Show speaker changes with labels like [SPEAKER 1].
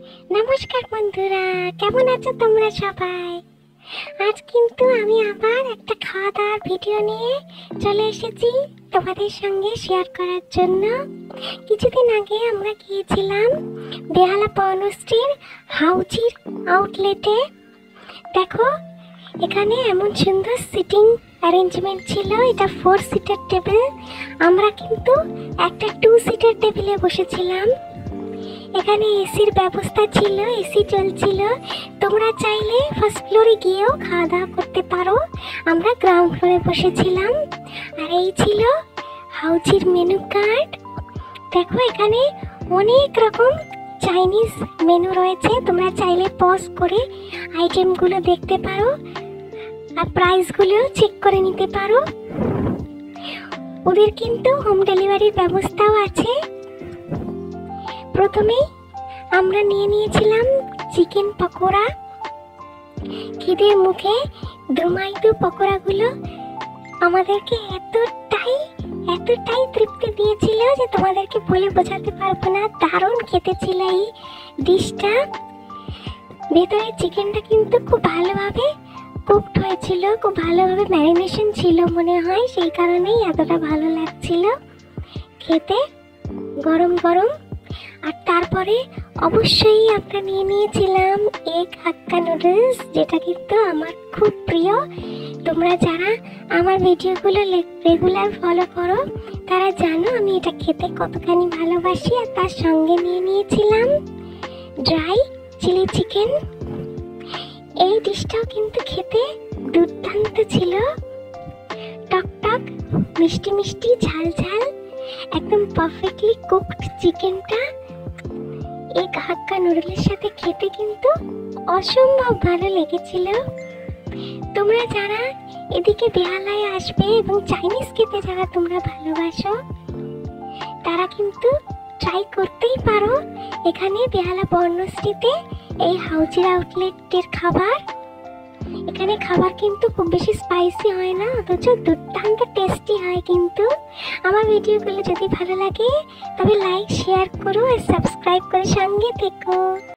[SPEAKER 1] নমস্কার বন্ধুরা, কেমন আছো তোমরা সবাই? আজ কিন্তু আমি আবার একটা খাওয়া দাওয়ার ভিডিও নিয়ে চলে এসেছি তোমাদের সঙ্গে শেয়ার করার জন্য। কিছুদিন আগে আমরা গিয়েছিলাম বেহালা পর্ণশ্রীর হাউজির আউটলেটে। দেখো, এখানে এমন সুন্দর সিটিং অ্যারেঞ্জমেন্ট ছিল। এটা 4 সিটার টেবিল। আমরা কিন্তু একটা 2 সিটার টেবিলে বসেছিলাম। এখানে এসির ব্যবস্থা ছিল, এসি চলছিল। তোমরা চাইলে ফার্স্ট ফ্লোরে গিয়েও খাওয়া দাওয়া করতে পারো। আমরা গ্রাউন্ড ফ্লোরে বসেছিলাম। আর এই ছিল হাউজির মেনু কার্ড। দেখো, এখানে অনেক রকম চাইনিজ মেনু রয়েছে। তোমরা চাইলে পজ করে আইটেমগুলো দেখতে পারো আর প্রাইসগুলো চেক করে নিতে পারো। ওদের কিন্তু হোম ডেলিভারির ব্যবস্থাও আছে। প্রথমেই আমরা নিয়ে নিয়েছিলাম চিকেন পকোড়া। খিদের মুখে ধুমাইদু পকোড়াগুলো আমাদেরকে এতটাই তৃপ্তি দিয়েছিল যে তোমাদেরকে বলে বোঝাতে পারবো না। দারুণ খেতে ছিল এই ডিশটা। ভেতরে চিকেনটা কিন্তু খুব ভালোভাবে কুকড হয়েছিল, খুব ভালোভাবে ম্যারিনেশন ছিল মনে হয়, সেই কারণেই এতটা ভালো লাগছিল খেতে, গরম গরম। আর তারপরে অবশ্যই আমরা নিয়ে নিয়েছিলাম এগ হাক্কা নুডলস, যেটা কিন্তু আমার খুব প্রিয়। তোমরা যারা আমার ভিডিওগুলো রেগুলার ফলো করো তারা জানো আমি এটা খেতে কতখানি ভালোবাসি। আর তার সঙ্গে নিয়ে নিয়েছিলাম ড্রাই চিলি চিকেন। এই ডিশটাও কিন্তু খেতে দুর্দান্ত ছিল। টক টক, মিষ্টি মিষ্টি, ঝাল ঝাল, একদম পারফেক্টলি কুকড চিকেনটা এগ হাক্কা নুডলের সাথে খেতে কিন্তু অসম্ভব ভালো লেগেছিল। তোমরা যারা এদিকে বেহালায় আসবে এবং চাইনিজ খেতে যারা তোমরা ভালোবাসো তারা কিন্তু ট্রাই করতেই পারো এখানে বেহালা পর্ণশ্রীতে এই হাউজির আউটলেটের খাবার। এখানে খাবার কিন্তু খুব বেশি স্পাইসি হয় না, অথচ দুর্দান্ত টেস্টি হয়। কিন্তু আমার ভিডিওগুলো যদি ভালো লাগে তবে লাইক, শেয়ার করো আর সাবস্ক্রাইব করে সঙ্গে থেকো।